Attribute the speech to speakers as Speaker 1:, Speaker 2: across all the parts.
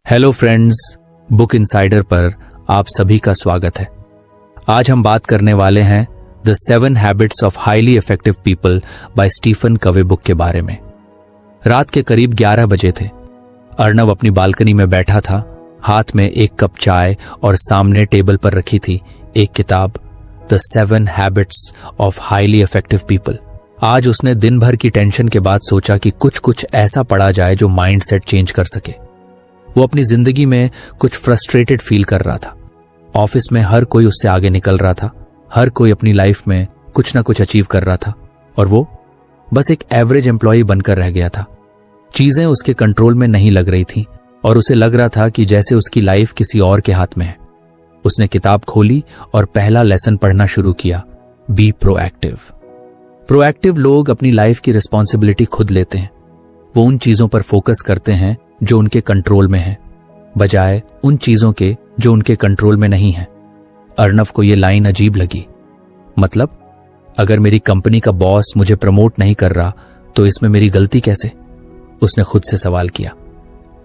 Speaker 1: Hello friends, book insider पर आप सभी का स्वागत है। आज हम बात करने वाले हैं the 7 habits of highly effective people by Stephen Covey book के बारे में। रात के करीब 11 बजे थे। अर्नव अपनी बालकनी में बैठा था, हाथ में एक कप चाय और सामने टेबल पर रखी थी एक किताब, the 7 habits of highly effective people. आज उसने दिन भर की टेंशन के बाद सोचा कि कुछ ऐसा पढ़ा जाए जो माइंड सेट चेंज कर सके। वो अपनी जिंदगी में कुछ फ्रस्ट्रेटेड फील कर रहा था। ऑफिस में हर कोई उससे आगे निकल रहा था, हर कोई अपनी लाइफ में कुछ ना कुछ अचीव कर रहा था और वो बस एक एवरेज एम्प्लॉय बनकर रह गया था। चीजें उसके कंट्रोल में नहीं लग रही थी और उसे लग रहा था कि जैसे उसकी लाइफ किसी और के हाथ में है। उसने किताब खोली और पहला लेसन पढ़ना शुरू किया, बी प्रोएक्टिव। प्रोएक्टिव लोग अपनी लाइफ की रिस्पॉन्सिबिलिटी खुद लेते हैं। वो उन चीजों पर फोकस करते हैं जो उनके कंट्रोल में है, बजाय उन चीजों के जो उनके कंट्रोल में नहीं है। अर्नव को यह लाइन अजीब लगी। मतलब, अगर मेरी कंपनी का बॉस मुझे प्रमोट नहीं कर रहा तो इसमें मेरी गलती कैसे? उसने खुद से सवाल किया।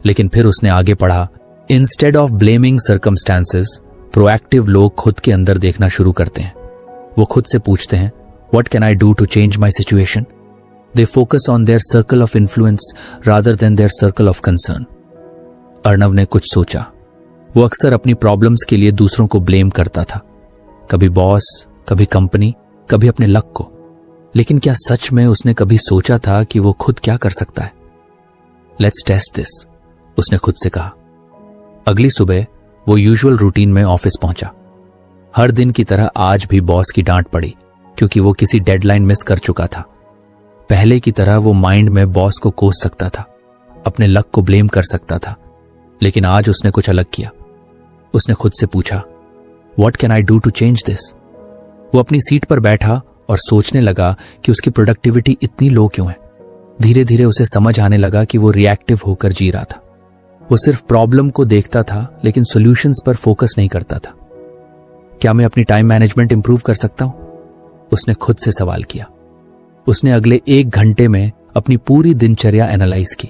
Speaker 1: लेकिन फिर उसने आगे पढ़ा, instead of blaming circumstances, proactive लोग खुद के अंदर देखना शुरू करते हैं। वो खुद से पूछते हैं, what can I do to change my situation? They focus on their circle of influence rather than their circle of concern. Arnav ने कुछ सोचा। वो अक्सर अपनी प्रॉब्लम्स के लिए दूसरों को ब्लेम करता था, कभी बॉस, कभी कंपनी, कभी अपने लक को। लेकिन क्या सच में उसने कभी सोचा था कि वो खुद क्या कर सकता है? लेट्स टेस्ट दिस, उसने खुद से कहा। अगली सुबह वो यूजुअल रूटीन में ऑफिस पहुंचा। हर दिन की तरह आज भी बॉस की डांट पड़ी क्योंकि वो किसी डेडलाइन मिस कर चुका था। पहले की तरह वो माइंड में बॉस को कोस सकता था, अपने लक को ब्लेम कर सकता था। लेकिन आज उसने कुछ अलग किया। उसने खुद से पूछा, what can I do to change this? वो अपनी सीट पर बैठा और सोचने लगा कि उसकी प्रोडक्टिविटी इतनी लो क्यों है। धीरे धीरे उसे समझ आने लगा कि वो रिएक्टिव होकर जी रहा था। वो सिर्फ प्रॉब्लम को देखता था लेकिन सॉल्यूशंस पर फोकस नहीं करता था। क्या मैं अपनी टाइम मैनेजमेंट इंप्रूव कर सकता हूं? उसने खुद से सवाल किया। उसने अगले 1 घंटे में अपनी पूरी दिनचर्या एनालाइज की।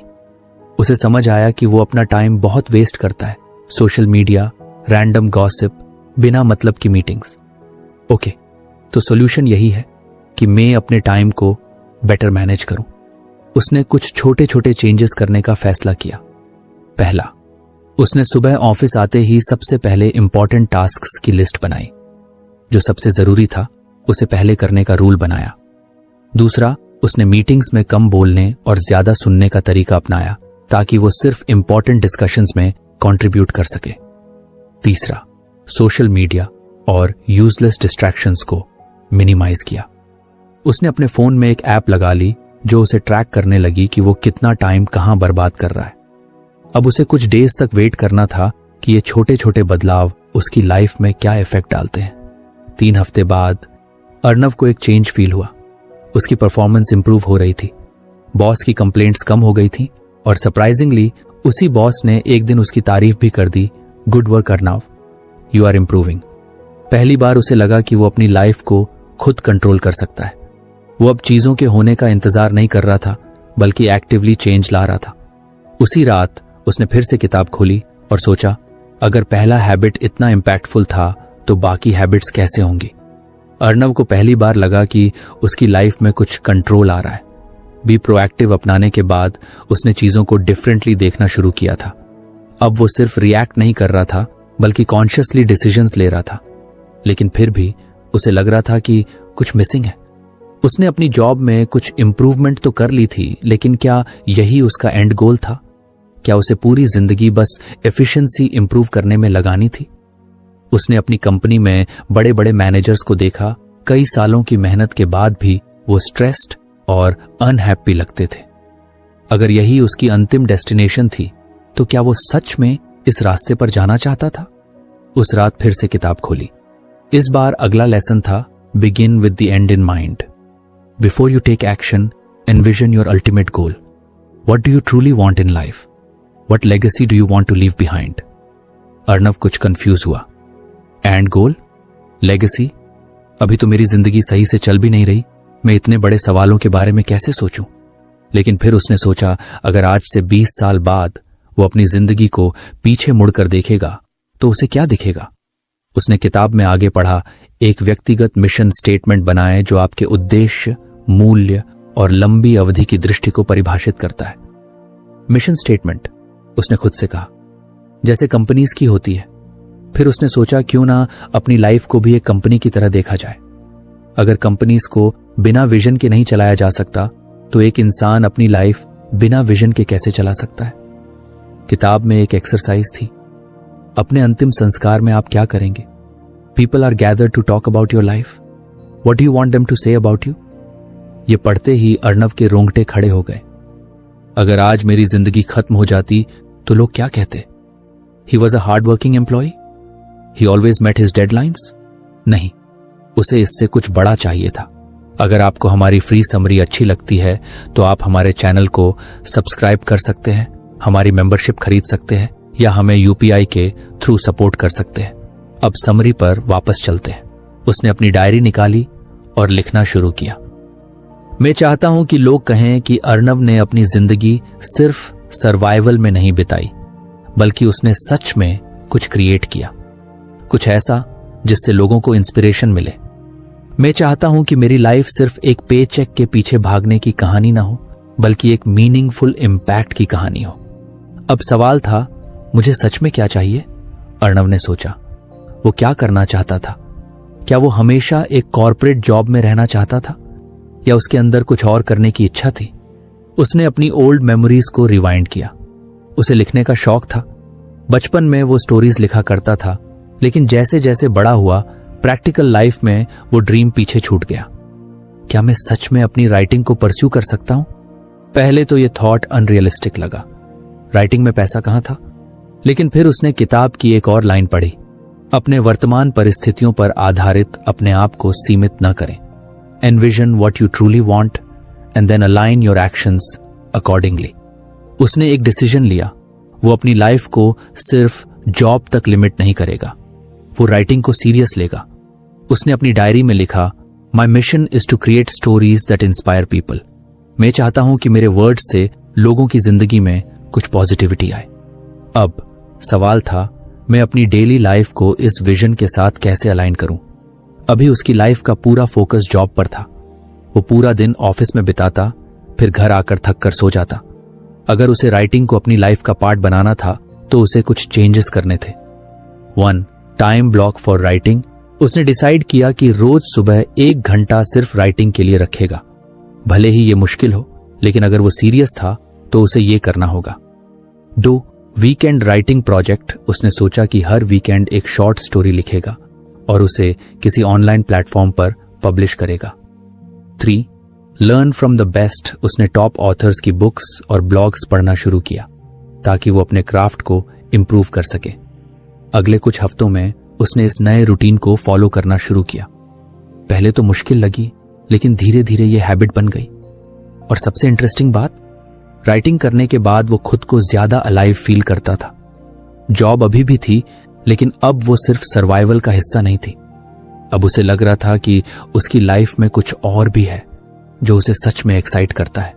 Speaker 1: उसे समझ आया कि वो अपना टाइम बहुत वेस्ट करता है, सोशल मीडिया, रैंडम गॉसिप, बिना मतलब की मीटिंग्स। ओके, तो सॉल्यूशन यही है कि मैं अपने टाइम को बेटर मैनेज करूं। उसने कुछ छोटे छोटे चेंजेस करने का फैसला किया। पहला, उसने सुबह ऑफिस आते ही सबसे पहले इंपॉर्टेंट टास्क्स की लिस्ट बनाई। जो सबसे जरूरी था उसे पहले करने का रूल बनाया। दूसरा, उसने मीटिंग्स में कम बोलने और ज्यादा सुनने का तरीका अपनाया ताकि वो सिर्फ इंपॉर्टेंट डिस्कशंस में कंट्रीब्यूट कर सके। तीसरा, सोशल मीडिया और यूजलेस डिस्ट्रैक्शंस को मिनिमाइज किया। उसने अपने फोन में एक ऐप लगा ली जो उसे ट्रैक करने लगी कि वो कितना टाइम कहां बर्बाद कर रहा है। अब उसे कुछ डेज तक वेट करना था कि ये छोटे छोटे बदलाव उसकी लाइफ में क्या इफेक्ट डालते हैं। 3 हफ्ते बाद अर्नव को एक चेंज फील हुआ। उसकी परफॉर्मेंस इंप्रूव हो रही थी, बॉस की कंप्लेंट्स कम हो गई थी और सरप्राइजिंगली उसी बॉस ने एक दिन उसकी तारीफ भी कर दी, good work Arnav, you are improving. पहली बार उसे लगा कि वो अपनी लाइफ को खुद कंट्रोल कर सकता है। वो अब चीजों के होने का इंतजार नहीं कर रहा था बल्कि एक्टिवली चेंज ला रहा था। उसी रात उसने फिर से किताब खोली और सोचा, अगर पहला हैबिट इतना इंपैक्टफुल था तो बाकी हैबिट्स कैसे होंगी? अर्नव को पहली बार लगा कि उसकी लाइफ में कुछ कंट्रोल आ रहा है। बी प्रोएक्टिव अपनाने के बाद उसने चीजों को डिफरेंटली देखना शुरू किया था। अब वो सिर्फ रिएक्ट नहीं कर रहा था बल्कि कॉन्शियसली डिसीजंस ले रहा था। लेकिन फिर भी उसे लग रहा था कि कुछ मिसिंग है। उसने अपनी जॉब में कुछ इंप्रूवमेंट तो कर ली थी, लेकिन क्या यही उसका एंड गोल था? क्या उसे पूरी जिंदगी बस एफिशिएंसी इंप्रूव करने में लगानी थी? उसने अपनी कंपनी में बड़े बड़े मैनेजर्स को देखा, कई सालों की मेहनत के बाद भी वो स्ट्रेस्ड और अनहैप्पी लगते थे। अगर यही उसकी अंतिम डेस्टिनेशन थी तो क्या वो सच में इस रास्ते पर जाना चाहता था? उस रात फिर से किताब खोली। इस बार अगला लेसन था, begin with the end in mind. Before you take action, envision your ultimate goal. What do you truly want in life? What legacy do you want to leave behind? Arnav कुछ कंफ्यूज हुआ। End goal, legacy? अभी तो मेरी जिंदगी सही से चल भी नहीं रही, मैं इतने बड़े सवालों के बारे में कैसे सोचूं? लेकिन फिर उसने सोचा, अगर आज से 20 साल बाद वो अपनी जिंदगी को पीछे मुड़कर देखेगा तो उसे क्या दिखेगा? उसने किताब में आगे पढ़ा, एक व्यक्तिगत मिशन स्टेटमेंट बनाए जो आपके उद्देश्य, मूल्य और लंबी अवधि की दृष्टि को परिभाषित करता है। मिशन स्टेटमेंट, उसने खुद से कहा, जैसे कंपनीज की होती है। फिर उसने सोचा क्यों ना अपनी लाइफ को भी एक कंपनी की तरह देखा जाए। अगर कंपनीज को बिना विजन के नहीं चलाया जा सकता तो एक इंसान अपनी लाइफ बिना विजन के कैसे चला सकता है? किताब में एक एक्सरसाइज थी, अपने अंतिम संस्कार में आप क्या करेंगे? People are gathered to talk about your life, what do you want them to say about you? ये पढ़ते ही अर्णव के रोंगटे खड़े हो गए। अगर आज मेरी जिंदगी खत्म हो जाती तो लोग क्या कहते? He was a hard working employ, he always met his deadlines. नहीं, उसे इससे कुछ बड़ा चाहिए था। अगर आपको हमारी फ्री समरी अच्छी लगती है तो आप हमारे चैनल को सब्सक्राइब कर सकते हैं, हमारी मेंबरशिप खरीद सकते हैं या हमें यूपीआई के थ्रू सपोर्ट कर सकते हैं। अब समरी पर वापस चलते हैं। उसने अपनी डायरी निकाली और लिखना शुरू किया। मैं चाहता हूं कि लोग कहें कि अर्णव ने अपनी जिंदगी सिर्फ सर्वाइवल में नहीं बिताई, बल्कि उसने सच में कुछ क्रिएट किया, कुछ ऐसा जिससे लोगों को इंस्पिरेशन मिले। मैं चाहता हूं कि मेरी लाइफ सिर्फ एक पे चेक के पीछे भागने की कहानी ना हो, बल्कि एक मीनिंगफुल इम्पैक्ट की कहानी हो। अब सवाल था, मुझे सच में क्या चाहिए? अर्णव ने सोचा। वो क्या करना चाहता था? क्या वो हमेशा एक कॉर्पोरेट जॉब में रहना चाहता था या उसके अंदर कुछ और करने की इच्छा थी? उसने अपनी ओल्ड मेमोरीज को रिवाइंड किया। उसे लिखने का शौक था। बचपन में वो स्टोरीज लिखा करता था, लेकिन जैसे जैसे बड़ा हुआ प्रैक्टिकल लाइफ में वो ड्रीम पीछे छूट गया। क्या मैं सच में अपनी राइटिंग को परस्यू कर सकता हूं? पहले तो ये थॉट अनरियलिस्टिक लगा। राइटिंग में पैसा कहां था? लेकिन फिर उसने किताब की एक और लाइन पढ़ी, अपने वर्तमान परिस्थितियों पर आधारित अपने आप को सीमित न करें। Envision what you truly want and then align your actions accordingly. उसने एक डिसीजन लिया, वो अपनी लाइफ को सिर्फ जॉब तक लिमिट नहीं करेगा, वो राइटिंग को सीरियस लेगा। उसने अपनी डायरी में लिखा, my mission is to create stories that inspire people. मैं चाहता हूं कि मेरे वर्ड्स से लोगों की जिंदगी में कुछ पॉजिटिविटी आए। अब सवाल था, मैं अपनी डेली लाइफ को इस विजन के साथ कैसे अलाइन करूं? अभी उसकी लाइफ का पूरा फोकस जॉब पर था। वो पूरा दिन ऑफिस में बिताता, फिर घर आकर थक कर सो जाता। अगर उसे राइटिंग को अपनी लाइफ का पार्ट बनाना था तो उसे कुछ चेंजेस करने थे। 1. Time block for writing. उसने डिसाइड किया कि रोज सुबह 1 घंटा सिर्फ राइटिंग के लिए रखेगा। भले ही ये मुश्किल हो, लेकिन अगर वो सीरियस था तो उसे ये करना होगा। 2. Weekend writing project. उसने सोचा कि हर वीकेंड एक शॉर्ट स्टोरी लिखेगा और उसे किसी ऑनलाइन प्लेटफॉर्म पर पब्लिश करेगा। 3. Learn from the best. उसने टॉप ऑथर्स की बुक्स और ब्लॉग्स पढ़ना शुरू किया ताकि वो अपने क्राफ्ट को इम्प्रूव कर सके। अगले कुछ हफ्तों में उसने इस नए रूटीन को फॉलो करना शुरू किया। पहले तो मुश्किल लगी, लेकिन धीरे धीरे ये हैबिट बन गई। और सबसे इंटरेस्टिंग बात, राइटिंग करने के बाद वो खुद को ज्यादा अलाइव फील करता था। जॉब अभी भी थी, लेकिन अब वो सिर्फ सर्वाइवल का हिस्सा नहीं थी। अब उसे लग रहा था कि उसकी लाइफ में कुछ और भी है जो उसे सच में एक्साइट करता है।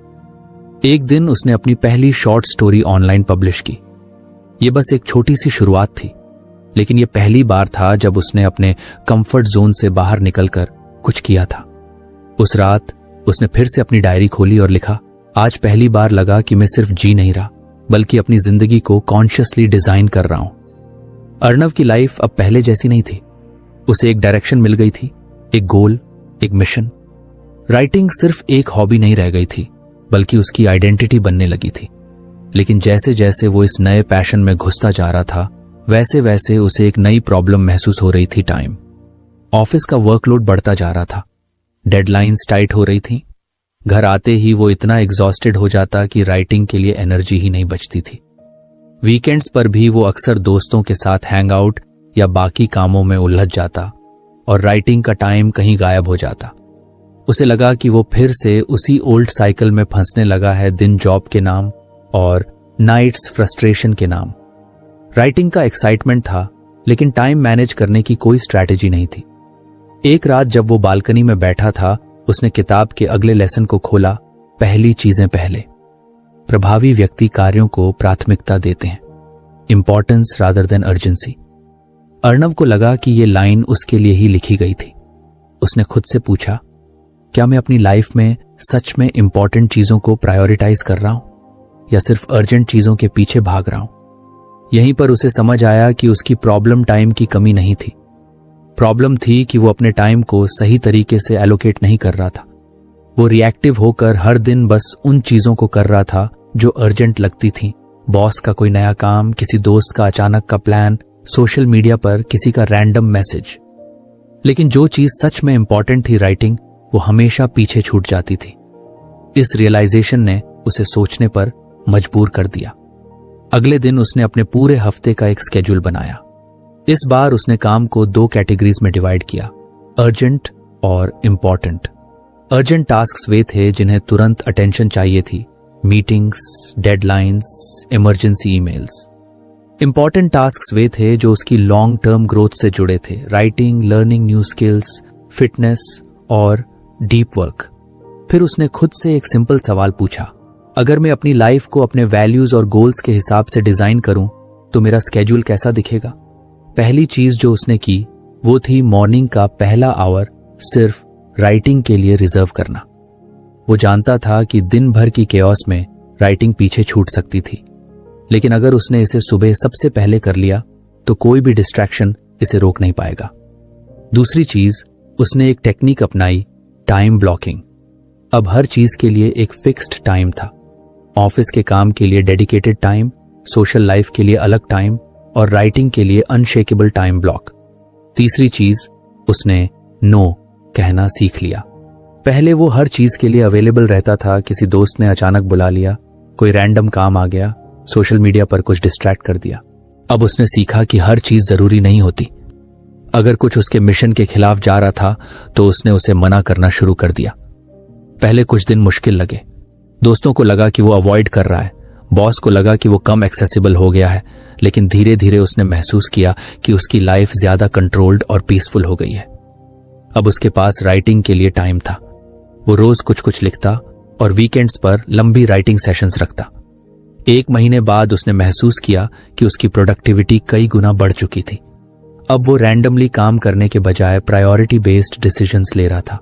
Speaker 1: एक दिन उसने अपनी पहली शॉर्ट स्टोरी ऑनलाइन पब्लिश की। ये बस एक छोटी सी शुरुआत थी, लेकिन ये पहली बार था जब उसने अपने कंफर्ट जोन से बाहर निकलकर कुछ किया था। उस रात उसने फिर से अपनी डायरी खोली और लिखा, आज पहली बार लगा कि मैं सिर्फ जी नहीं रहा, बल्कि अपनी जिंदगी को कॉन्शियसली डिजाइन कर रहा हूं। अर्णव की लाइफ अब पहले जैसी नहीं थी। उसे एक डायरेक्शन मिल गई थी, एक गोल, एक मिशन। राइटिंग सिर्फ एक हॉबी नहीं रह गई थी, बल्कि उसकी आइडेंटिटी बनने लगी थी। लेकिन जैसे जैसे वो इस नए पैशन में घुसता जा रहा था, वैसे वैसे उसे एक नई प्रॉब्लम महसूस हो रही थी। टाइम। ऑफिस का वर्कलोड बढ़ता जा रहा था, डेडलाइंस टाइट हो रही थी। घर आते ही वो इतना एग्जॉस्टेड हो जाता कि राइटिंग के लिए एनर्जी ही नहीं बचती थी। वीकेंड्स पर भी वो अक्सर दोस्तों के साथ हैंग आउट या बाकी कामों में उलझ जाता और राइटिंग का टाइम कहीं गायब हो जाता। उसे लगा कि वो फिर से उसी ओल्ड साइकिल में फंसने लगा है, दिन जॉब के नाम और नाइट्स फ्रस्ट्रेशन के नाम। राइटिंग का एक्साइटमेंट था, लेकिन टाइम मैनेज करने की कोई स्ट्रैटेजी नहीं थी। एक रात जब वो बालकनी में बैठा था, उसने किताब के अगले लेसन को खोला, पहली चीजें पहले। प्रभावी व्यक्ति कार्यों को प्राथमिकता देते हैं, importance rather than urgency. Arnav को लगा कि ये लाइन उसके लिए ही लिखी गई थी। उसने खुद से पूछा, क्या मैं अपनी लाइफ में सच में इंपॉर्टेंट चीजों को प्रायोरिटाइज कर रहा हूं या सिर्फ अर्जेंट चीजों के पीछे भाग रहा हूं? यहीं पर उसे समझ आया कि उसकी प्रॉब्लम टाइम की कमी नहीं थी। प्रॉब्लम थी कि वो अपने टाइम को सही तरीके से एलोकेट नहीं कर रहा था। वो रिएक्टिव होकर हर दिन बस उन चीजों को कर रहा था जो अर्जेंट लगती थी। बॉस का कोई नया काम, किसी दोस्त का अचानक का प्लान, सोशल मीडिया पर किसी का रैंडम मैसेज। लेकिन जो चीज सच में इंपॉर्टेंट थी, राइटिंग, वो हमेशा पीछे छूट जाती थी। इस रियलाइजेशन ने उसे सोचने पर मजबूर कर दिया। अगले दिन उसने अपने पूरे हफ्ते का एक स्केड्यूल बनाया। इस बार उसने काम को 2 कैटेगरीज में डिवाइड किया, अर्जेंट और इम्पॉर्टेंट। अर्जेंट टास्क्स वे थे जिन्हें तुरंत अटेंशन चाहिए थी, meetings, deadlines, emergency emails. Important tasks वे थे जो उसकी लॉन्ग टर्म ग्रोथ से जुड़े थे, writing, learning new skills, fitness और डीप वर्क। फिर उसने खुद से एक सिंपल सवाल पूछा, अगर मैं अपनी लाइफ को अपने वैल्यूज और गोल्स के हिसाब से डिजाइन करूं तो मेरा स्केड्यूल कैसा दिखेगा? पहली चीज जो उसने की वो थी मॉर्निंग का पहला आवर सिर्फ राइटिंग के लिए रिजर्व करना। वो जानता था कि दिन भर की केओस में राइटिंग पीछे छूट सकती थी, लेकिन अगर उसने इसे सुबह सबसे पहले कर लिया तो कोई भी डिस्ट्रैक्शन इसे रोक नहीं पाएगा। दूसरी चीज, उसने एक टेक्निक अपनाई, टाइम ब्लॉकिंग। अब हर चीज के लिए एक फिक्स्ड टाइम था। ऑफिस के काम के लिए डेडिकेटेड टाइम, सोशल लाइफ के लिए अलग टाइम और राइटिंग के लिए अनशेकेबल टाइम ब्लॉक। तीसरी चीज, उसने नो कहना सीख लिया। पहले वो हर चीज के लिए अवेलेबल रहता था। किसी दोस्त ने अचानक बुला लिया, कोई रैंडम काम आ गया, सोशल मीडिया पर कुछ डिस्ट्रैक्ट कर दिया। अब उसने सीखा कि हर चीज जरूरी नहीं होती। अगर कुछ उसके मिशन के खिलाफ जा रहा था तो उसने उसे मना करना शुरू कर दिया। पहले कुछ दिन मुश्किल लगे। दोस्तों को लगा कि वो अवॉइड कर रहा है, बॉस को लगा कि वो कम एक्सेसिबल हो गया है, लेकिन धीरे धीरे उसने महसूस किया कि उसकी लाइफ ज्यादा कंट्रोल्ड और पीसफुल हो गई है। अब उसके पास राइटिंग के लिए टाइम था। वो रोज कुछ कुछ लिखता और वीकेंड्स पर लंबी राइटिंग सेशंस रखता। 1 महीने बाद उसने महसूस किया कि उसकी प्रोडक्टिविटी कई गुना बढ़ चुकी थी। अब वो रैंडमली काम करने के बजाय प्रायोरिटी बेस्ड डिसीजंस ले रहा था।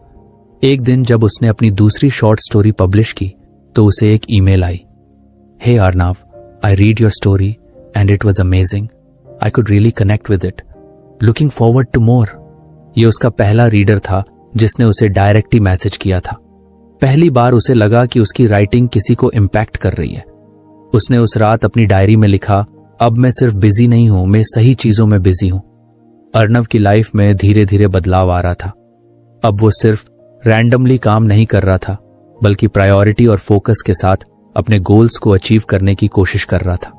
Speaker 1: एक दिन जब उसने अपनी दूसरी शॉर्ट स्टोरी पब्लिश की तो उसे एक ईमेल आई, hey Arnav, I read your story and it was amazing. I could really connect with it. Looking forward to more. ये उसका पहला रीडर था जिसने उसे डायरेक्ट ही मैसेज किया था। पहली बार उसे लगा कि उसकी राइटिंग किसी को इम्पैक्ट कर रही है। उसने उस रात अपनी डायरी में लिखा, अब मैं सिर्फ बिजी नहीं हूं, मैं सही चीजों में बिजी हूं। अर्णव की लाइफ में धीरे धीरे बदलाव आ रहा था। अब वो सिर्फ रैंडमली काम नहीं कर रहा था, बल्कि प्रायोरिटी और फोकस के साथ अपने गोल्स को अचीव करने की कोशिश कर रहा था।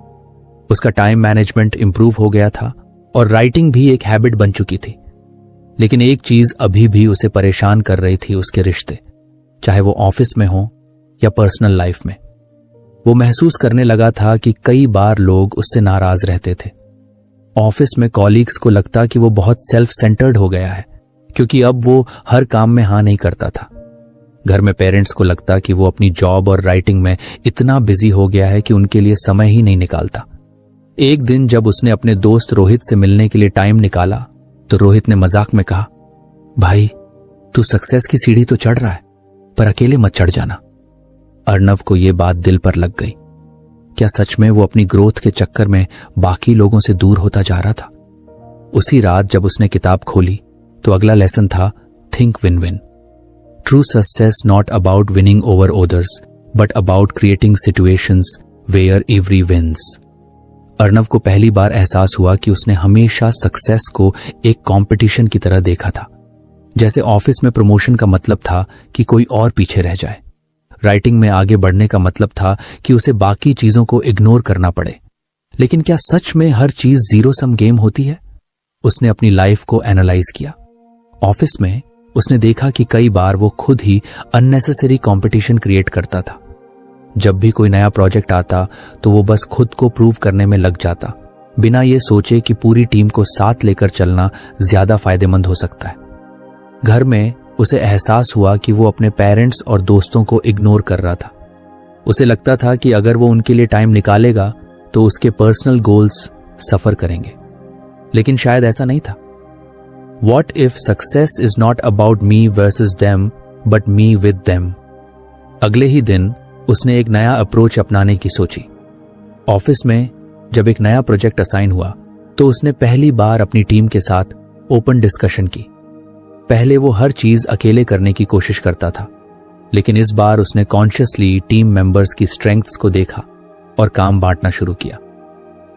Speaker 1: उसका टाइम मैनेजमेंट इंप्रूव हो गया था और राइटिंग भी एक हैबिट बन चुकी थी। लेकिन एक चीज अभी भी उसे परेशान कर रही थी, उसके रिश्ते, चाहे वो ऑफिस में हो या पर्सनल लाइफ में। वो महसूस करने लगा था कि कई बार लोग उससे नाराज रहते थे। ऑफिस में कॉलीग्स को लगता कि वो बहुत सेल्फ सेंटर्ड हो गया है, क्योंकि अब वो हर काम में हाँ नहीं करता था। घर में पेरेंट्स को लगता कि वो अपनी जॉब और राइटिंग में इतना बिजी हो गया है कि उनके लिए समय ही नहीं निकालता। एक दिन जब उसने अपने दोस्त रोहित से मिलने के लिए टाइम निकाला तो रोहित ने मजाक में कहा, भाई तू सक्सेस की सीढ़ी तो चढ़ रहा है, पर अकेले मत चढ़ जाना। अर्णव को यह बात दिल पर लग गई। क्या सच में वो अपनी ग्रोथ के चक्कर में बाकी लोगों से दूर होता जा रहा था? उसी रात जब उसने किताब खोली तो अगला लेसन था, think win win. True success not about winning over others but about creating situations where every wins. Arnav को पहली बार एहसास हुआ कि उसने हमेशा सक्सेस को एक कंपटीशन की तरह देखा था। जैसे ऑफिस में प्रमोशन का मतलब था कि कोई और पीछे रह जाए, राइटिंग में आगे बढ़ने का मतलब था कि उसे बाकी चीजों को इग्नोर करना पड़े। लेकिन क्या सच में हर चीज जीरो सम गेम होती है? उसने अपनी लाइफ को एनालाइज किया। ऑफिस में उसने देखा कि कई बार वो खुद ही अननेसेसरी कंपटीशन क्रिएट करता था। जब भी कोई नया प्रोजेक्ट आता तो वो बस खुद को प्रूव करने में लग जाता, बिना ये सोचे कि पूरी टीम को साथ लेकर चलना ज्यादा फायदेमंद हो सकता है। घर में उसे एहसास हुआ कि वो अपने पेरेंट्स और दोस्तों को इग्नोर कर रहा था। उसे लगता था कि अगर वो उनके लिए टाइम निकालेगा तो उसके पर्सनल गोल्स सफर करेंगे, लेकिन शायद ऐसा नहीं था। What if success is not about me versus them, but me with them? अगले ही दिन उसने एक नया अप्रोच अपनाने की सोची। ऑफिस में जब एक नया प्रोजेक्ट असाइन हुआ तो उसने पहली बार अपनी टीम के साथ ओपन डिस्कशन की। पहले वो हर चीज अकेले करने की कोशिश करता था, लेकिन इस बार उसने कॉन्शियसली टीम मेंबर्स की स्ट्रेंथ्स को देखा और काम बांटना शुरू किया।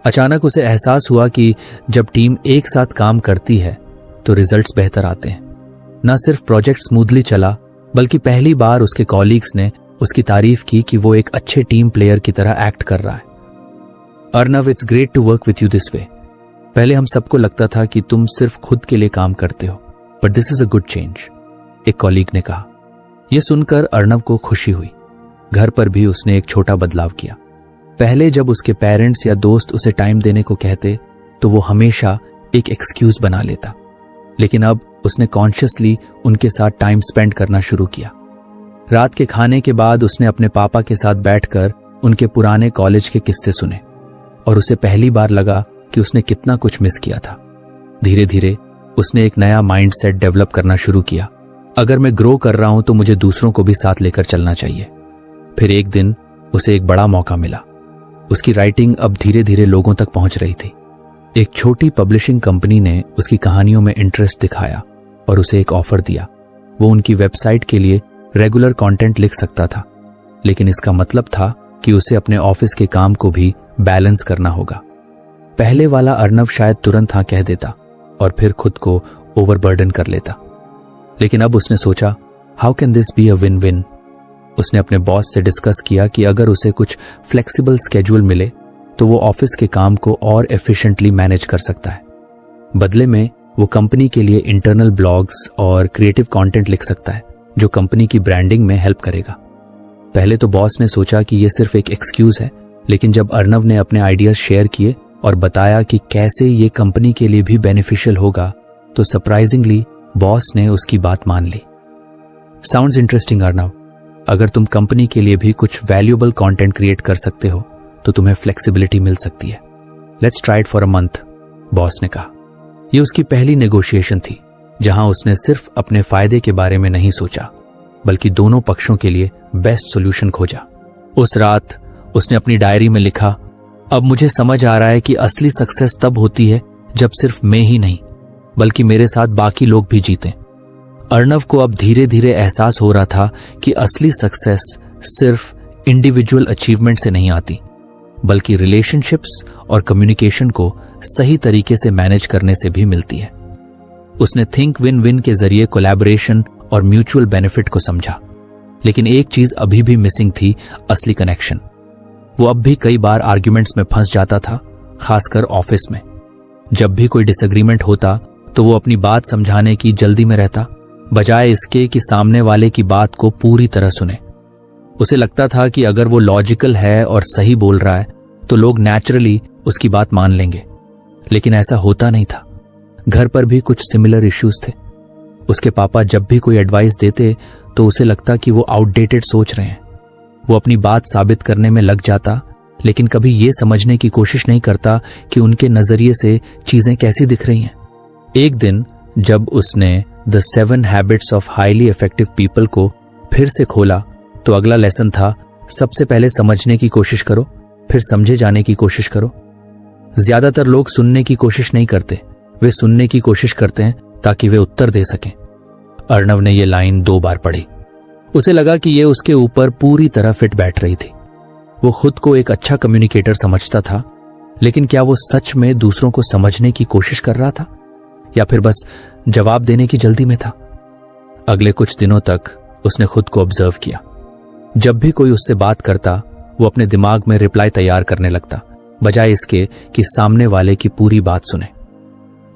Speaker 1: अचानक उसे एहसास हुआ कि जब टीम एक साथ काम करती है तो रिजल्ट्स बेहतर आते हैं। न सिर्फ प्रोजेक्ट स्मूथली चला, बल्कि पहली बार उसके कॉलीग्स ने उसकी तारीफ की कि वो एक अच्छे टीम प्लेयर की तरह एक्ट कर रहा है। Arnav, it's great to work with you this way. पहले हम सबको लगता था कि तुम सिर्फ खुद के लिए काम करते हो, but this is a good change, एक कॉलीग ने कहा। यह सुनकर अर्नव को खुशी हुई। घर पर भी उसने एक छोटा बदलाव किया। पहले जब उसके पेरेंट्स या दोस्त उसे टाइम देने को कहते तो वो हमेशा एक एक्सक्यूज बना लेता, लेकिन अब उसने कॉन्शियसली उनके साथ टाइम स्पेंड करना शुरू किया। रात के खाने के बाद उसने अपने पापा के साथ बैठकर उनके पुराने कॉलेज के किस्से सुने और उसे पहली बार लगा कि उसने कितना कुछ मिस किया था। धीरे धीरे उसने एक नया माइंडसेट डेवलप करना शुरू किया। अगर मैं ग्रो कर रहा हूं तो मुझे दूसरों को भी साथ लेकर चलना चाहिए। फिर एक दिन उसे एक बड़ा मौका मिला। उसकी राइटिंग अब धीरे धीरे लोगों तक पहुंच रही थी। एक छोटी पब्लिशिंग कंपनी ने उसकी कहानियों में इंटरेस्ट दिखाया और उसे एक ऑफर दिया। वो उनकी वेबसाइट के लिए रेगुलर कंटेंट लिख सकता था, लेकिन इसका मतलब था कि उसे अपने ऑफिस के काम को भी बैलेंस करना होगा। पहले वाला अर्नव शायद तुरंत हाँ कह देता और फिर खुद को ओवरबर्डन कर लेता, लेकिन अब उसने सोचा, how can this be a win win. उसने अपने बॉस से डिस्कस किया कि अगर उसे कुछ फ्लेक्सिबल स्केड्यूल मिले तो वो ऑफिस के काम को और एफिशिएंटली मैनेज कर सकता है। बदले में वो कंपनी के लिए इंटरनल ब्लॉग्स और क्रिएटिव कंटेंट लिख सकता है जो कंपनी की ब्रांडिंग में हेल्प करेगा। पहले तो बॉस ने सोचा कि ये सिर्फ एक एक्सक्यूज है, लेकिन जब अर्नव ने अपने आइडियाज शेयर किए और बताया कि कैसे ये कंपनी के लिए भी बेनिफिशियल होगा, तो सरप्राइजिंगली बॉस ने उसकी बात मान ली। साउंड्स इंटरेस्टिंग अर्नव, अगर तुम कंपनी के लिए भी कुछ वैल्यूएबल कंटेंट क्रिएट कर सकते हो तो तुम्हें फ्लेक्सिबिलिटी मिल सकती है। Let's try it for a month, boss ने कहा। यह उसकी पहली नेगोशिएशन थी जहां उसने सिर्फ अपने फायदे के बारे में नहीं सोचा, बल्कि दोनों पक्षों के लिए बेस्ट सॉल्यूशन खोजा। उस रात उसने अपनी डायरी में लिखा, अब मुझे समझ आ रहा है कि असली सक्सेस तब होती है जब सिर्फ मैं ही नहीं बल्कि मेरे साथ बाकी लोग भी जीतें। अर्नव को अब धीरे धीरे एहसास हो रहा था कि असली सक्सेस सिर्फ इंडिविजुअल अचीवमेंट से नहीं आती, बल्कि रिलेशनशिप्स और कम्युनिकेशन को सही तरीके से मैनेज करने से भी मिलती है। उसने थिंक विन विन के जरिए कोलैबोरेशन और म्यूचुअल बेनिफिट को समझा, लेकिन एक चीज अभी भी मिसिंग थी, असली कनेक्शन। वो अब भी कई बार आर्ग्यूमेंट्स में फंस जाता था, खासकर ऑफिस में। जब भी कोई डिसएग्रीमेंट होता तो वो अपनी बात समझाने की जल्दी में रहता, बजाय इसके कि सामने वाले की बात को पूरी तरह सुने। उसे लगता था कि अगर वो लॉजिकल है और सही बोल रहा है तो लोग नेचुरली उसकी बात मान लेंगे, लेकिन ऐसा होता नहीं था। घर पर भी कुछ सिमिलर इश्यूज थे। उसके पापा जब भी कोई एडवाइस देते तो उसे लगता कि वो आउटडेटेड सोच रहे हैं। वो अपनी बात साबित करने में लग जाता, लेकिन कभी ये समझने की कोशिश नहीं करता कि उनके नजरिए से चीजें कैसी दिख रही हैं। एक दिन जब उसने the 7 habits of highly effective people को फिर से खोला तो अगला लेसन था, सबसे पहले समझने की कोशिश करो, फिर समझे जाने की कोशिश करो। ज्यादातर लोग सुनने की कोशिश नहीं करते, वे सुनने की कोशिश करते हैं ताकि वे उत्तर दे सकें। अर्नव ने यह लाइन 2 बार पढ़ी। उसे लगा कि यह उसके ऊपर पूरी तरह फिट बैठ रही थी। वो खुद को एक अच्छा कम्युनिकेटर समझता था, लेकिन क्या वो सच में दूसरों को समझने की कोशिश कर रहा था या फिर बस जवाब देने की जल्दी में था? अगले कुछ दिनों तक उसने खुद को ऑब्जर्व किया। जब भी कोई उससे बात करता वो अपने दिमाग में रिप्लाई तैयार करने लगता, बजाय इसके कि सामने वाले की पूरी बात सुने।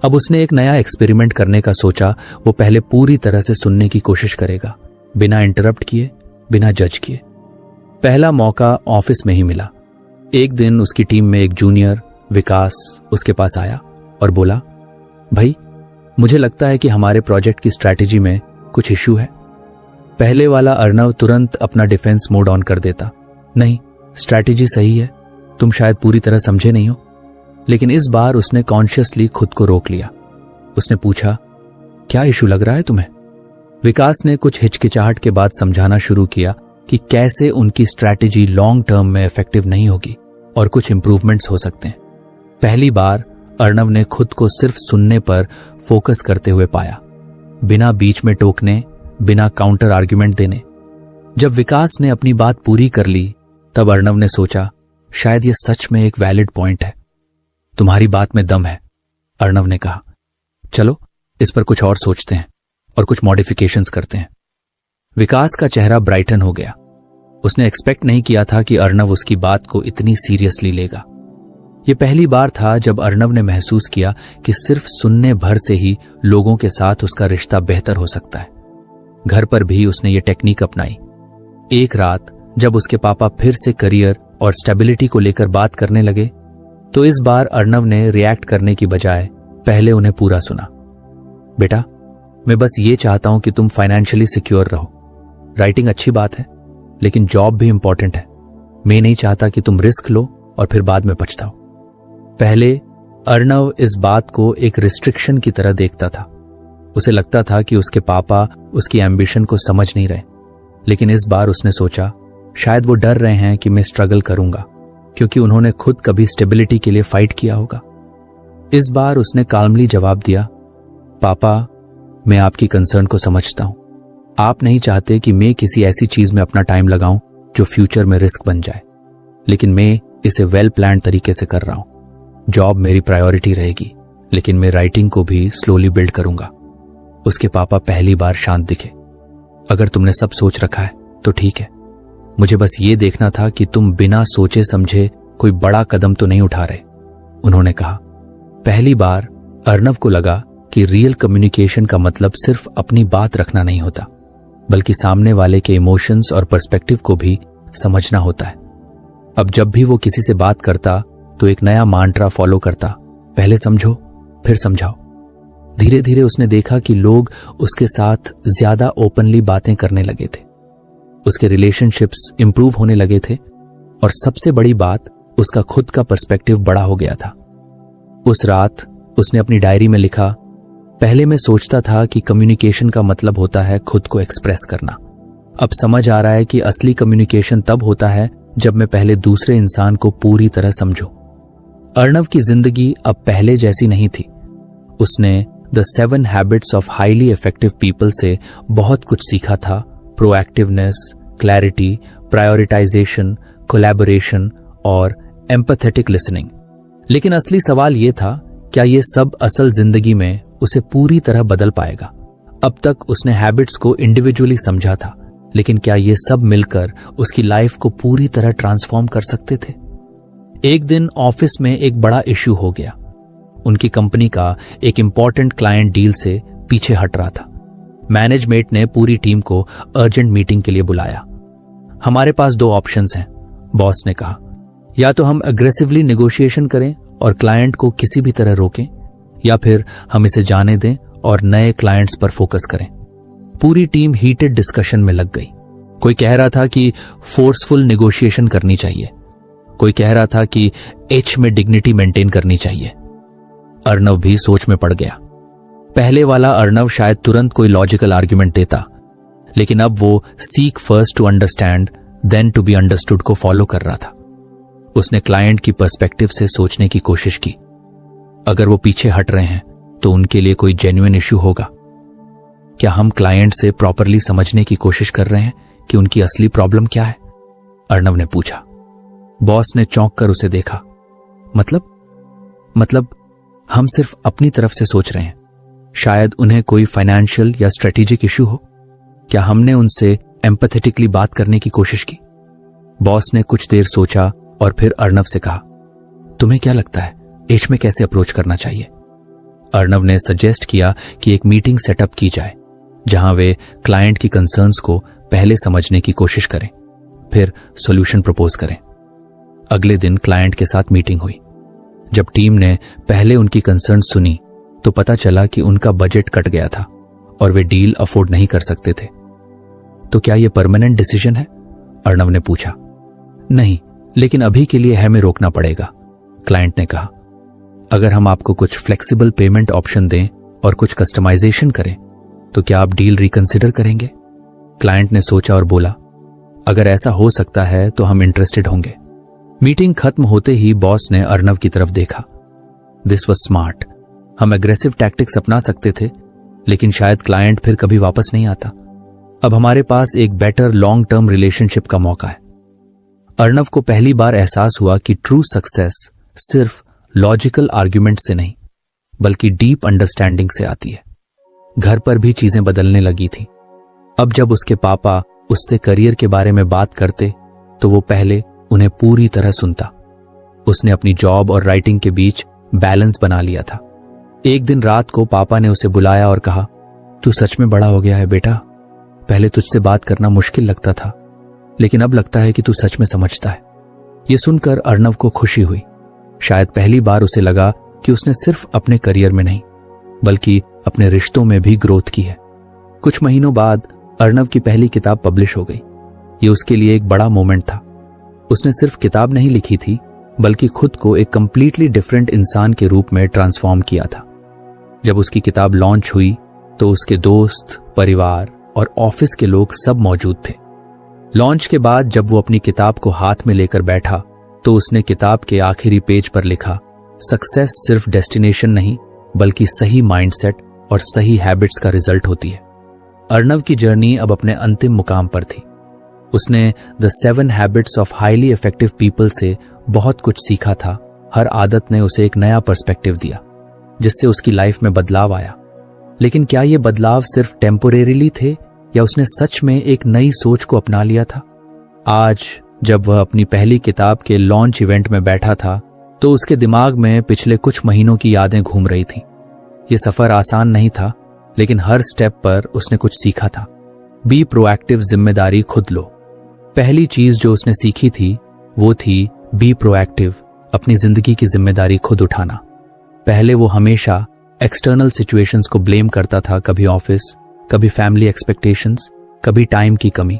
Speaker 1: अब उसने एक नया एक्सपेरिमेंट करने का सोचा। वो पहले पूरी तरह से सुनने की कोशिश करेगा, बिना इंटरप्ट किए, बिना जज किए। पहला मौका ऑफिस में ही मिला। एक दिन उसकी टीम में एक जूनियर विकास उसके पास आया और बोला, भाई मुझे लगता है कि हमारे प्रोजेक्ट की स्ट्रैटेजी में कुछ इश्यू है। पहले वाला अर्नव तुरंत अपना डिफेंस मोड ऑन कर देता, नहीं, स्ट्रैटेजी सही है, तुम शायद पूरी तरह समझे नहीं हो। लेकिन इस बार उसने कॉन्शियसली खुद को रोक लिया। उसने पूछा, क्या इशू लग रहा है तुम्हें? विकास ने कुछ हिचकिचाहट के बाद समझाना शुरू किया कि कैसे उनकी स्ट्रैटेजी लॉन्ग टर्म में इफेक्टिव नहीं होगी और कुछ इंप्रूवमेंट्स हो सकते हैं। पहली बार अर्णव ने खुद को सिर्फ सुनने पर फोकस करते हुए पाया, बिना बीच में टोकने, बिना काउंटर आर्ग्यूमेंट देने। जब विकास ने अपनी बात पूरी कर ली तब अर्णव ने सोचा, शायद यह सच में एक वैलिड पॉइंट है। तुम्हारी बात में दम है, अर्णव ने कहा। चलो इस पर कुछ और सोचते हैं और कुछ मॉडिफिकेशंस करते हैं। विकास का चेहरा ब्राइटन हो गया। उसने एक्सपेक्ट नहीं किया था कि अर्णव उसकी बात को इतनी सीरियसली लेगा। यह पहली बार था जब अर्णव ने महसूस किया कि सिर्फ सुनने भर से ही लोगों के साथ उसका रिश्ता बेहतर हो सकता है। घर पर भी उसने ये टेक्निक अपनाई। एक रात जब उसके पापा फिर से करियर और स्टेबिलिटी को लेकर बात करने लगे तो इस बार अर्णव ने रिएक्ट करने की बजाय पहले उन्हें पूरा सुना। बेटा, मैं बस ये चाहता हूं कि तुम फाइनेंशियली सिक्योर रहो। राइटिंग अच्छी बात है, लेकिन जॉब भी इंपॉर्टेंट है। मैं नहीं चाहता कि तुम रिस्क लो और फिर बाद में पछताओ। पहले अर्णव इस बात को एक रिस्ट्रिक्शन की तरह देखता था। उसे लगता था कि उसके पापा उसकी एम्बिशन को समझ नहीं रहे। लेकिन इस बार उसने सोचा, शायद वो डर रहे हैं कि मैं स्ट्रगल करूंगा, क्योंकि उन्होंने खुद कभी स्टेबिलिटी के लिए फाइट किया होगा। इस बार उसने काल्मली जवाब दिया, पापा, मैं आपकी कंसर्न को समझता हूं। आप नहीं चाहते कि मैं किसी ऐसी चीज में अपना टाइम लगाऊं जो फ्यूचर में रिस्क बन जाए, लेकिन मैं इसे वेल प्लान तरीके से कर रहा हूं। जॉब मेरी प्रायोरिटी रहेगी, लेकिन मैं राइटिंग को भी स्लोली बिल्ड करूंगा। उसके पापा पहली बार शांत दिखे। अगर तुमने सब सोच रखा है तो ठीक है, मुझे बस ये देखना था कि तुम बिना सोचे समझे कोई बड़ा कदम तो नहीं उठा रहे, उन्होंने कहा। पहली बार अर्णव को लगा कि रियल कम्युनिकेशन का मतलब सिर्फ अपनी बात रखना नहीं होता, बल्कि सामने वाले के इमोशंस और पर्सपेक्टिव को भी समझना होता है। अब जब भी वो किसी से बात करता तो एक नया मांट्रा फॉलो करता, पहले समझो फिर समझाओ। धीरे धीरे उसने देखा कि लोग उसके साथ ज्यादा ओपनली बातें करने लगे थे। उसके रिलेशनशिप्स इंप्रूव होने लगे थे और सबसे बड़ी बात, उसका खुद का पर्सपेक्टिव बड़ा हो गया था। उस रात उसने अपनी डायरी में लिखा, पहले मैं सोचता था कि कम्युनिकेशन का मतलब होता है खुद को एक्सप्रेस करना। अब समझ आ रहा है कि असली कम्युनिकेशन तब होता है जब मैं पहले दूसरे इंसान को पूरी तरह समझूं। अर्णव की जिंदगी अब पहले जैसी नहीं थी। उसने the 7 habits of highly effective people से बहुत कुछ सीखा था। प्रोएक्टिवनेस, क्लैरिटी, प्रायोरिटाइजेशन, कोलैबोरेशन और एम्पैथेटिक लिसनिंग। लेकिन असली सवाल यह था, क्या यह सब असल जिंदगी में उसे पूरी तरह बदल पाएगा? अब तक उसने हैबिट्स को इंडिविजुअली समझा था, लेकिन क्या ये सब मिलकर उसकी लाइफ को पूरी तरह ट्रांसफॉर्म कर सकते थे? एक दिन ऑफिस में एक बड़ा इश्यू हो गया। उनकी कंपनी का एक इंपॉर्टेंट क्लाइंट डील से पीछे हट रहा था। मैनेजमेंट ने पूरी टीम को अर्जेंट मीटिंग के लिए बुलाया। हमारे पास 2 ऑप्शंस हैं, बॉस ने कहा। या तो हम अग्रेसिवली नेगोशिएशन करें और क्लाइंट को किसी भी तरह रोकें, या फिर हम इसे जाने दें और नए क्लाइंट्स पर फोकस करें। पूरी टीम हीटेड डिस्कशन में लग गई। कोई कह रहा था कि फोर्सफुल नेगोशिएशन करनी चाहिए, कोई कह रहा था कि एच में डिग्निटी मेंटेन करनी चाहिए। अर्णव भी सोच में पड़ गया। पहले वाला अर्णव शायद तुरंत कोई लॉजिकल आर्ग्यूमेंट देता, लेकिन अब वो seek first to understand then to be understood को फॉलो कर रहा था। उसने क्लाइंट की पर्सपेक्टिव से सोचने की कोशिश की। अगर वो पीछे हट रहे हैं तो उनके लिए कोई जेन्युइन इश्यू होगा। क्या हम क्लाइंट से प्रॉपरली समझने की कोशिश कर रहे हैं कि उनकी असली प्रॉब्लम क्या है? अर्णव ने पूछा। बॉस ने चौंक कर उसे देखा। मतलब हम सिर्फ अपनी तरफ से सोच रहे हैं। शायद उन्हें कोई फाइनेंशियल या स्ट्रेटेजिक इश्यू हो। क्या हमने उनसे एम्पैथेटिकली बात करने की कोशिश की? बॉस ने कुछ देर सोचा और फिर अर्णव से कहा, तुम्हें क्या लगता है एच में कैसे अप्रोच करना चाहिए? अर्णव ने सजेस्ट किया कि एक मीटिंग सेटअप की जाए जहां वे क्लाइंट की कंसर्न्स को पहले समझने की कोशिश करें, फिर सॉल्यूशन प्रपोज करें। अगले दिन क्लाइंट के साथ मीटिंग हुई। जब टीम ने पहले उनकी कंसर्न सुनी तो पता चला कि उनका बजट कट गया था और वे डील अफोर्ड नहीं कर सकते थे। तो क्या यह परमानेंट डिसीजन है? अर्णव ने पूछा। नहीं, लेकिन अभी के लिए हमें रोकना पड़ेगा, क्लाइंट ने कहा। अगर हम आपको कुछ फ्लेक्सिबल पेमेंट ऑप्शन दें और कुछ कस्टमाइजेशन करें तो क्या आप डील रिकंसिडर करेंगे? क्लाइंट ने सोचा और बोला, अगर ऐसा हो सकता है तो हम इंटरेस्टेड होंगे। मीटिंग खत्म होते ही बॉस ने अर्नव की तरफ देखा। This was smart. हम एग्रेसिव टैक्टिक्स अपना सकते थे, लेकिन शायद क्लाइंट फिर कभी वापस नहीं आता। अब हमारे पास एक बेटर लॉन्ग टर्म रिलेशनशिप का मौका है। अर्नव को पहली बार एहसास हुआ कि ट्रू सक्सेस सिर्फ लॉजिकल आर्ग्यूमेंट से नहीं, बल्कि डीप अंडरस्टैंडिंग से आती है। घर पर भी चीजें बदलने लगी थी। अब जब उसके पापा उससे करियर के बारे में बात करते तो वो पहले उन्हें पूरी तरह सुनता। उसने अपनी जॉब और राइटिंग के बीच बैलेंस बना लिया था। एक दिन रात को पापा ने उसे बुलाया और कहा, तू सच में बड़ा हो गया है बेटा। पहले तुझसे बात करना मुश्किल लगता था, लेकिन अब लगता है कि तू सच में समझता है। यह सुनकर अर्नव को खुशी हुई। शायद पहली बार उसे लगा कि उसने सिर्फ अपने करियर में नहीं, बल्कि अपने रिश्तों में भी ग्रोथ की है। कुछ महीनों बाद अर्नव की पहली किताब पब्लिश हो गई। ये उसके लिए एक बड़ा मोमेंट था। उसने सिर्फ किताब नहीं लिखी थी, बल्कि खुद को एक कंप्लीटली डिफरेंट इंसान के रूप में ट्रांसफॉर्म किया था। जब उसकी किताब लॉन्च हुई तो उसके दोस्त, परिवार और ऑफिस के लोग सब मौजूद थे। लॉन्च के बाद जब वो अपनी किताब को हाथ में लेकर बैठा तो उसने किताब के आखिरी पेज पर लिखा, सक्सेस सिर्फ डेस्टिनेशन नहीं, बल्कि सही माइंडसेट और सही हैबिट्स का रिजल्ट होती है। अर्नव की जर्नी अब अपने अंतिम मुकाम पर थी। उसने the 7 habits of highly effective people से बहुत कुछ सीखा था। हर आदत ने उसे एक नया पर्सपेक्टिव दिया, जिससे उसकी लाइफ में बदलाव आया। लेकिन क्या ये बदलाव सिर्फ टेम्पोरेरीली थे या उसने सच में एक नई सोच को अपना लिया था? आज जब वह अपनी पहली किताब के लॉन्च इवेंट में बैठा था तो उसके दिमाग में पिछले कुछ महीनों की यादें घूम रही थीं। ये सफर आसान नहीं था, लेकिन हर स्टेप पर उसने कुछ सीखा था। बी प्रोएक्टिव, जिम्मेदारी खुद लो। पहली चीज जो उसने सीखी थी वो थी बी प्रोएक्टिव, अपनी जिंदगी की जिम्मेदारी खुद उठाना। पहले वो हमेशा एक्सटर्नल सिचुएशंस को ब्लेम करता था, कभी ऑफिस, कभी फैमिली एक्सपेक्टेशंस, कभी टाइम की कमी।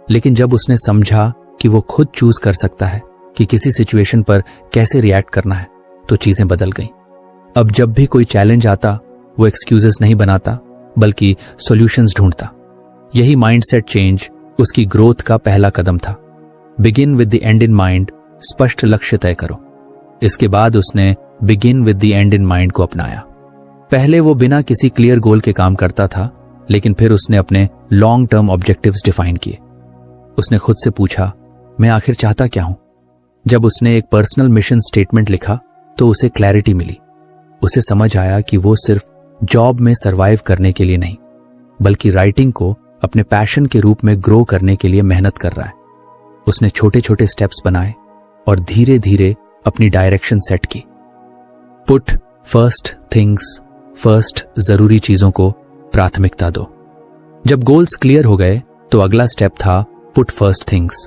Speaker 1: लेकिन जब उसने समझा कि वो खुद चूज कर सकता है कि किसी सिचुएशन पर कैसे रिएक्ट करना है, तो चीजें बदल गईं। अब जब भी कोई चैलेंज आता वो एक्सक्यूजेस नहीं बनाता, बल्कि सॉल्यूशंस ढूंढता। यही माइंडसेट चेंज उसकी ग्रोथ का पहला कदम था। Begin with the end in mind, स्पष्ट लक्ष्य तय करो। इसके बाद उसने begin with the end in mind को अपनाया। पहले वो बिना किसी क्लियर गोल के काम करता था, लेकिन फिर उसने अपने लॉन्ग टर्म ऑब्जेक्टिव्स डिफाइन किए। उसने खुद से पूछा, मैं आखिर चाहता क्या हूं? जब उसने एक पर्सनल मिशन स्टेटमेंट लिखा तो उसे क्लैरिटी मिली। उसे समझ आया कि वो सिर्फ जॉब में सरवाइव करने के लिए नहीं, बल्कि राइटिंग को अपने पैशन के रूप में ग्रो करने के लिए मेहनत कर रहा है। उसने छोटे छोटे स्टेप्स बनाए और धीरे धीरे अपनी डायरेक्शन सेट की। पुट फर्स्ट थिंग्स फर्स्ट, जरूरी चीजों को प्राथमिकता दो। जब गोल्स क्लियर हो गए तो अगला स्टेप था पुट फर्स्ट थिंग्स।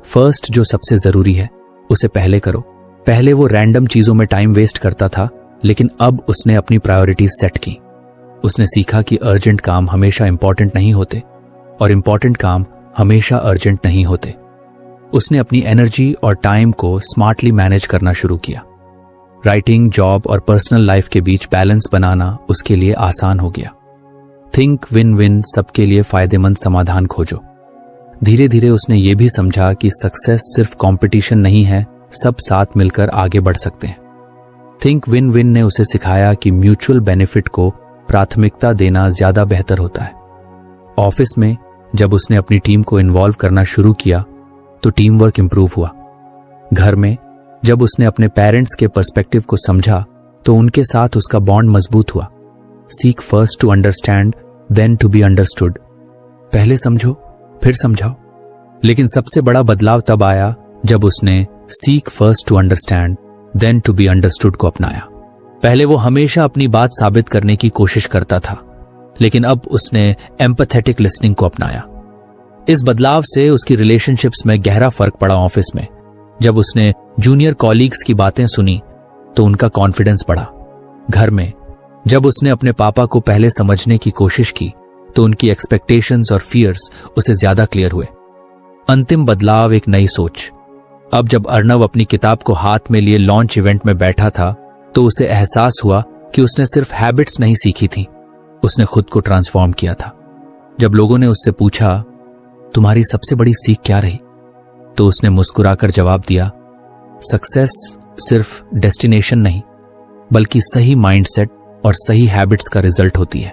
Speaker 1: फर्स्ट जो सबसे जरूरी है उसे पहले करो। पहले वो रैंडम चीजों में टाइम वेस्ट करता था, लेकिन अब उसने अपनी प्रायोरिटीज सेट की। उसने सीखा कि अर्जेंट काम हमेशा इंपॉर्टेंट नहीं होते और इंपॉर्टेंट काम हमेशा अर्जेंट नहीं होते। उसने अपनी एनर्जी और टाइम को स्मार्टली मैनेज करना शुरू किया। राइटिंग, जॉब और पर्सनल लाइफ के बीच बैलेंस बनाना उसके लिए आसान हो गया। थिंक विन विन, सबके लिए फायदेमंद समाधान खोजो। धीरे धीरे उसने ये भी समझा कि सक्सेस सिर्फ कंपटीशन नहीं है, सब साथ मिलकर आगे बढ़ सकते हैं। थिंक विन विन ने उसे सिखाया कि म्यूचुअल बेनिफिट को प्राथमिकता देना ज्यादा बेहतर होता है। ऑफिस में जब उसने अपनी टीम को इन्वॉल्व करना शुरू किया तो टीम वर्क इंप्रूव हुआ। घर में जब उसने अपने पेरेंट्स के पर्सपेक्टिव को समझा तो उनके साथ उसका बॉन्ड मजबूत हुआ। Seek first to understand then to be understood. पहले समझो फिर समझाओ। लेकिन सबसे बड़ा बदलाव तब आया जब उसने seek first to understand then to be understood को अपनाया। पहले वो हमेशा अपनी बात साबित करने की कोशिश करता था, लेकिन अब उसने एम्पैथेटिक लिसनिंग को अपनाया। इस बदलाव से उसकी रिलेशनशिप्स में गहरा फर्क पड़ा। ऑफिस में जब उसने जूनियर कॉलीग्स की बातें सुनी तो उनका कॉन्फिडेंस बढ़ा। घर में जब उसने अपने पापा को पहले समझने की कोशिश की तो उनकी एक्सपेक्टेशंस और फियर्स उसे ज्यादा क्लियर हुए। अंतिम बदलाव एक नई सोच। अब जब अर्णव अपनी किताब को हाथ में लिए लॉन्च इवेंट में बैठा था तो उसे एहसास हुआ कि उसने सिर्फ हैबिट्स नहीं सीखी थी, उसने खुद को ट्रांसफॉर्म किया था। जब लोगों ने उससे पूछा, तुम्हारी सबसे बड़ी सीख क्या रही, तो उसने मुस्कुराकर जवाब दिया, सक्सेस सिर्फ डेस्टिनेशन नहीं बल्कि सही माइंडसेट और सही हैबिट्स का रिजल्ट होती है।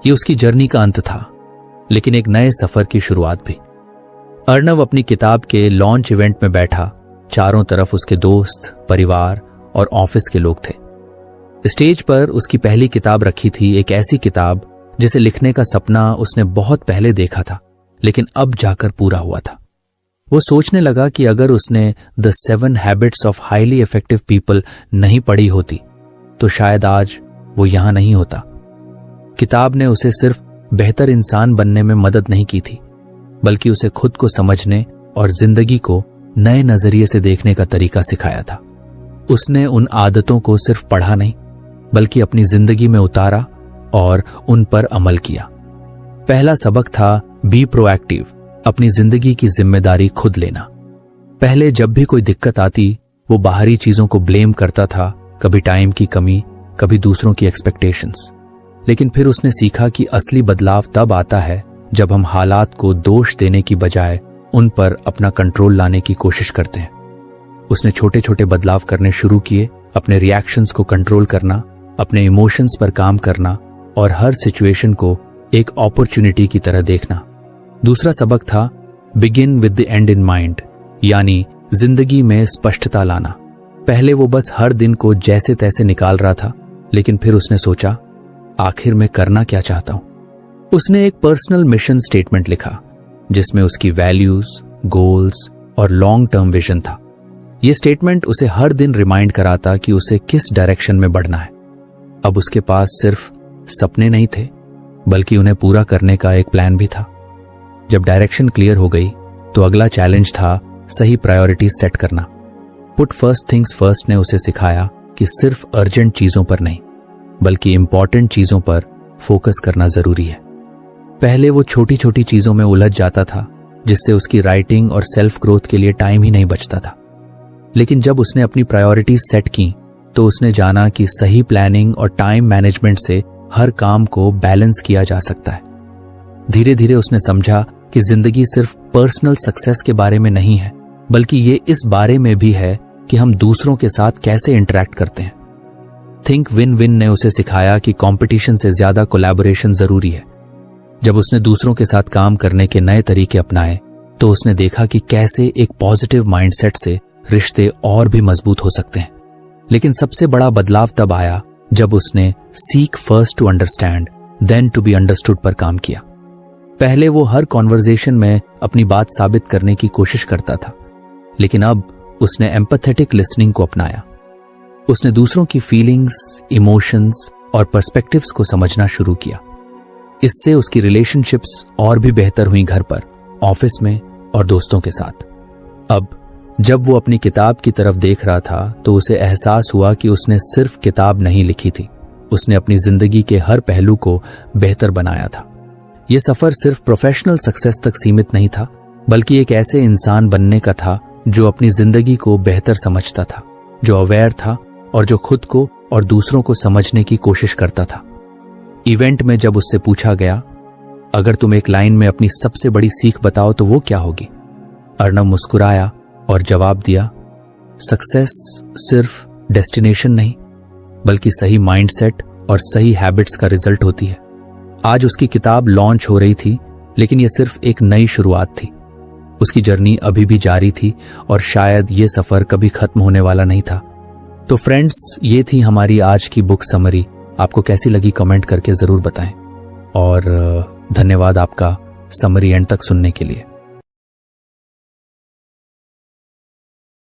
Speaker 1: ये उसकी जर्नी का अंत था, लेकिन एक नए सफर की शुरुआत भी। अर्णव अपनी किताब के लॉन्च इवेंट में बैठा, चारों तरफ उसके दोस्त, परिवार और ऑफिस के लोग थे। स्टेज पर उसकी पहली किताब रखी थी, एक ऐसी किताब जिसे लिखने का सपना उसने बहुत पहले देखा था, लेकिन अब जाकर पूरा हुआ था। वो सोचने लगा कि अगर उसने the 7 habits of highly effective people नहीं पढ़ी होती तो शायद आज वो यहां नहीं होता। किताब ने उसे सिर्फ बेहतर इंसान बनने में मदद नहीं की थी, बल्कि उसे खुद को समझने और जिंदगी को नए नजरिए से देखने का तरीका सिखाया था। उसने उन आदतों को सिर्फ पढ़ा नहीं बल्कि अपनी जिंदगी में उतारा और उन पर अमल किया। पहला सबक था बी प्रोएक्टिव, अपनी जिंदगी की जिम्मेदारी खुद लेना। पहले जब भी कोई दिक्कत आती वो बाहरी चीजों को ब्लेम करता था, कभी टाइम की कमी, कभी दूसरों की एक्सपेक्टेशंस। लेकिन फिर उसने सीखा कि असली बदलाव तब आता है जब हम हालात को दोष देने की बजाय उन पर अपना कंट्रोल लाने की कोशिश करते हैं। उसने छोटे छोटे बदलाव करने शुरू किए, अपने रिएक्शंस को कंट्रोल करना, अपने इमोशंस पर काम करना और हर सिचुएशन को एक अपॉर्चुनिटी की तरह देखना। दूसरा सबक था begin with the end in mind, यानी जिंदगी में स्पष्टता लाना। पहले वो बस हर दिन को जैसे तैसे निकाल रहा था, लेकिन फिर उसने सोचा, आखिर मैं करना क्या चाहता हूं। उसने एक पर्सनल मिशन स्टेटमेंट लिखा जिसमें उसकी वैल्यूज, गोल्स और लॉन्ग टर्म विजन था। यह स्टेटमेंट उसे हर दिन रिमाइंड कराता कि उसे किस डायरेक्शन में बढ़ना है। अब उसके पास सिर्फ सपने नहीं थे बल्कि उन्हें पूरा करने का एक प्लान भी था। जब डायरेक्शन क्लियर हो गई तो अगला चैलेंज था सही प्रायोरिटीज सेट करना। पुट फर्स्ट थिंग्स फर्स्ट ने उसे सिखाया कि सिर्फ अर्जेंट चीजों पर नहीं बल्कि इंपॉर्टेंट चीजों पर फोकस करना जरूरी है। पहले वो छोटी छोटी चीजों में उलझ जाता था जिससे उसकी राइटिंग और सेल्फ ग्रोथ के लिए टाइम ही नहीं बचता था। लेकिन जब उसने अपनी प्रायोरिटीज सेट की तो उसने जाना कि सही प्लानिंग और टाइम मैनेजमेंट से हर काम को बैलेंस किया जा सकता है। धीरे धीरे उसने समझा कि जिंदगी सिर्फ पर्सनल सक्सेस के बारे में नहीं है बल्कि ये इस बारे में भी है कि हम दूसरों के साथ कैसे इंटरैक्ट करते हैं। थिंक विन विन ने उसे सिखाया कि कंपटीशन से ज्यादा कोलैबोरेशन जरूरी है। जब उसने दूसरों के साथ काम करने के नए तरीके अपनाए तो उसने देखा कि कैसे एक पॉजिटिव माइंडसेट से रिश्ते और भी मजबूत हो सकते हैं। लेकिन सबसे बड़ा बदलाव तब आया जब उसने seek first to understand then to be understood पर काम किया। पहले वो हर कॉन्वर्जेशन में अपनी बात साबित करने की कोशिश करता था, लेकिन अब उसने एम्पैथेटिक लिसनिंग को अपनाया। उसने दूसरों की फीलिंग्स, इमोशंस और पर्सपेक्टिव्स को समझना शुरू किया। इससे उसकी रिलेशनशिप्स और भी बेहतर हुई, घर पर, ऑफिस में और दोस्तों के साथ। अब जब वो अपनी किताब की तरफ देख रहा था तो उसे एहसास हुआ कि उसने सिर्फ किताब नहीं लिखी थी, उसने अपनी जिंदगी के हर पहलू को बेहतर बनाया था। यह सफर सिर्फ प्रोफेशनल सक्सेस तक सीमित नहीं था बल्कि एक ऐसे इंसान बनने का था जो अपनी जिंदगी को बेहतर समझता था, जो अवेयर था और जो खुद को और दूसरों को समझने की कोशिश करता था। इवेंट में जब उससे पूछा गया, अगर तुम एक लाइन में अपनी सबसे बड़ी सीख बताओ तो वो क्या होगी, अर्णव मुस्कुराया और जवाब दिया, सक्सेस सिर्फ डेस्टिनेशन नहीं बल्कि सही माइंडसेट और सही हैबिट्स का रिजल्ट होती है। आज उसकी किताब लॉन्च हो रही थी, लेकिन यह सिर्फ एक नई शुरुआत थी। उसकी जर्नी अभी भी जारी थी और शायद ये सफर कभी खत्म होने वाला नहीं था। तो फ्रेंड्स, ये थी हमारी आज की बुक समरी। आपको कैसी लगी कमेंट करके जरूर बताएं और धन्यवाद आपका समरी एंड तक सुनने के लिए।